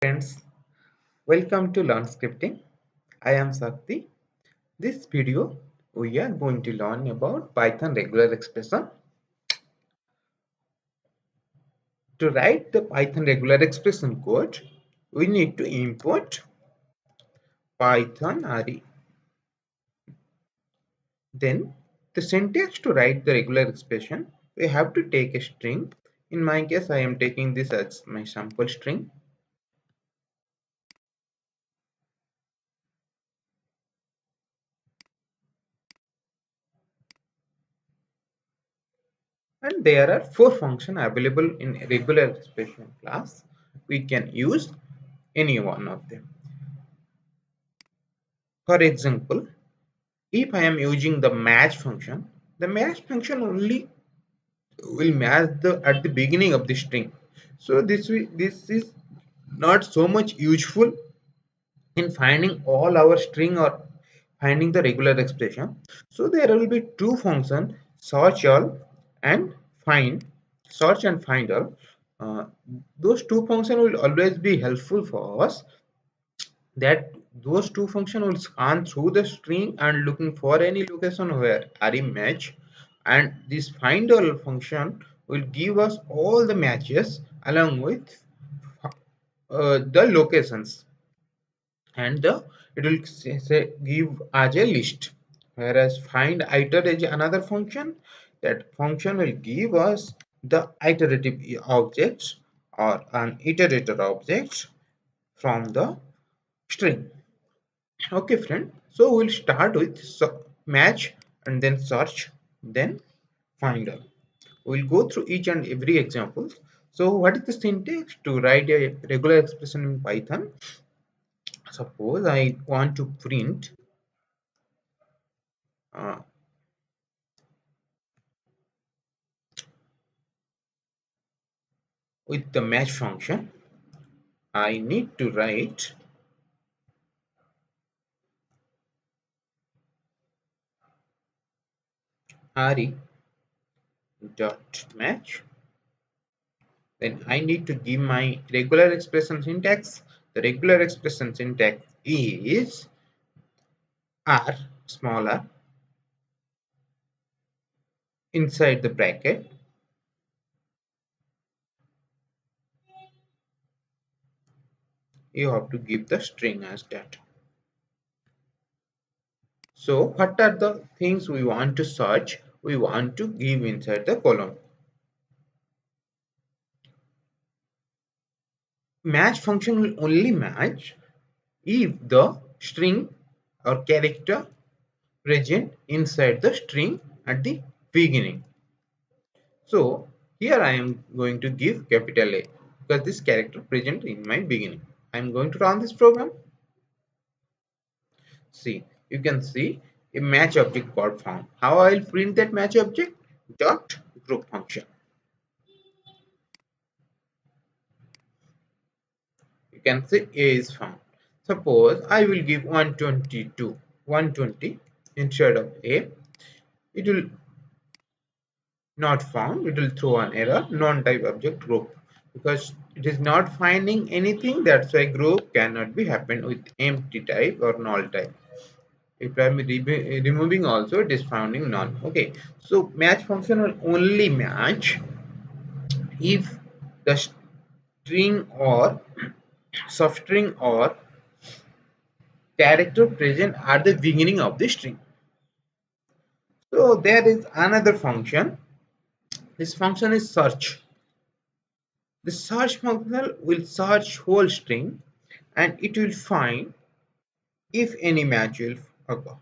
Friends, welcome to Learn Scripting. I am Sakti. This video we are going to learn about Python regular expression. To write the Python regular expression code, we need to import Python RE. Then the syntax to write the regular expression, we have to take a string. In my case, I am taking this as my sample string. And there are four functions available in regular expression class. We can use any one of them. For example, if I am using the match function only will match the at the beginning of the string. So this is not so much useful in finding all our string or finding the regular expression. So there will be two functions, search all and find. Search and find all. Uh, those two functions will always be helpful for us, that those two functions will scan through the string and looking for any location where are match, and this find all function will give us all the matches along with the locations, and it will say give as a list, whereas find iter is another function. That function will give us the iterative objects or an iterator objects from the string. Okay, friend. So we'll start with match and then search, then find all. We'll go through each and every example. So what is the syntax to write a regular expression in Python? Suppose I want to print uh, with the match function. I need to write re dot match. Then I need to give my regular expression syntax. The regular expression syntax is r small r inside the bracket. You have to give the string as that. So what are the things we want to search? We want to give inside the column. Match function will only match if the string or character present inside the string at the beginning. So here I am going to give capital A because this character present in my beginning. I am going to run this program. See, you can see a match object got found. How I will print that match object? Dot group function. You can see A is found. Suppose I will give 120 instead of A. It will not found. It will throw an error, non-type object group, because it is not finding anything. That's why group cannot be happen with empty type or null type. If I am removing also, it is finding none. Okay, so match function will only match if the string or substring or character present at the beginning of the string. So there is another function. This function is search. The search function will search whole string and it will find if any match will occur.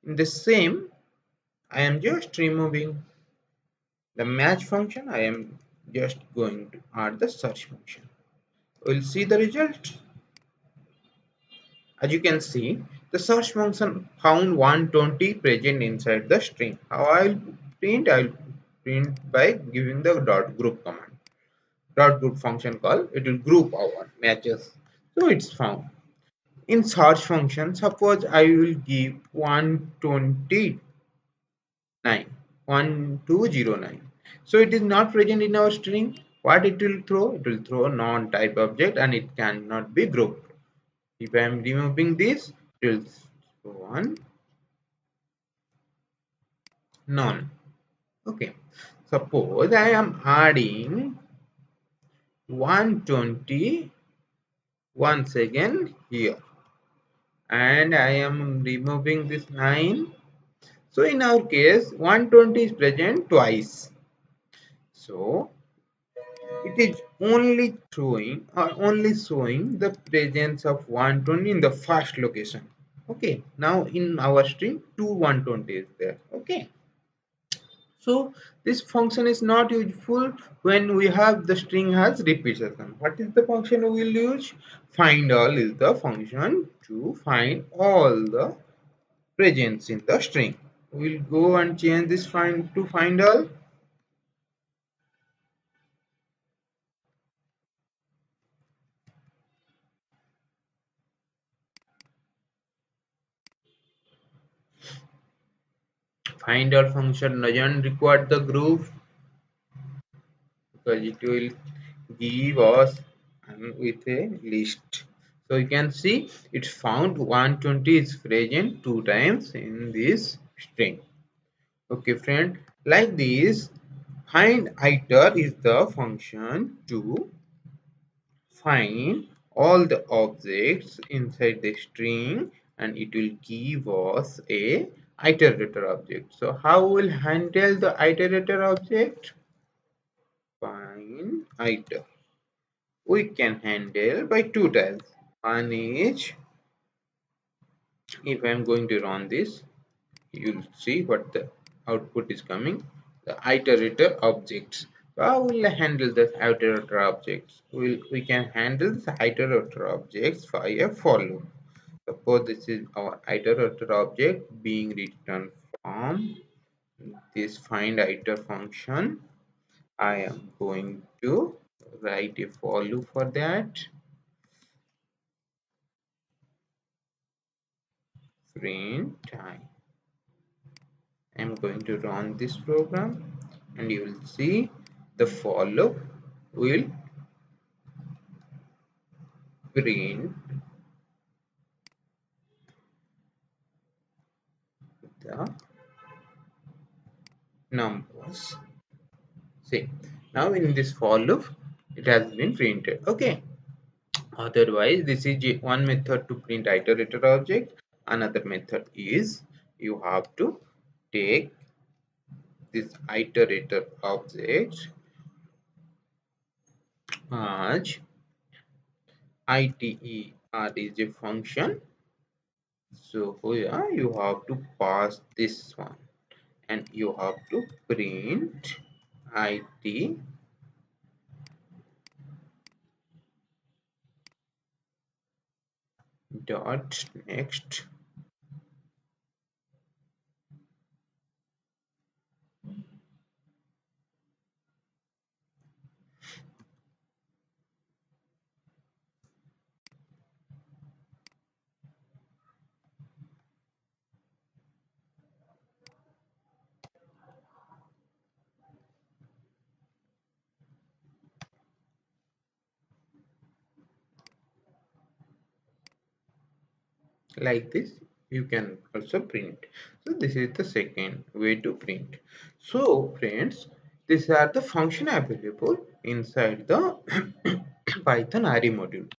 In the same, I am just removing the match function. I am just going to add the search function. We'll see the result. As you can see, the search function found 120 present inside the string. How I'll print? I'll print by giving the dot group command. Dot group function call, it will group our matches. So it's found. In search function, suppose I will give 129, 1209. So it is not present in our string. What it will throw? It will throw a non-type object and it cannot be grouped. If I am removing this, it will throw one none. Okay. Suppose I am adding 120 once again here, and I am removing this 9. So in our case 120 is present twice. So it is only showing or only showing the presence of 120 in the first location. Okay, now in our string 2 120 is there. Okay, so this function is not useful when we have the string has repetition. What is the function we will use? Find all is the function to find all the presence in the string. We'll go and change this find to find all. Find all function doesn't require the group because it will give us with a list. So you can see it's found 120 is present 2 times in this string. Okay friend, like this find iter is the function to find all the objects inside the string and it will give us a iterator object. So how we'll handle the iterator object? Find iter. We can handle by two types. One is, if I am going to run this, you'll see what the output is coming. The iterator objects. So how will I handle the iterator objects? We can handle the iterator objects via for loop. Suppose this is our iterator object being written from this find iter function. I am going to write a for loop for that. Print time. I'm going to run this program and you will see the for loop will print the numbers. See, now in this for loop it has been printed. Okay, otherwise this is one method to print iterator object. Another method is you have to take this iterator object as iter is a function. So here you have to pass this one and you have to print it dot next. Like this you can also print. So this is the second way to print. So friends, these are the function available inside the Python RE module.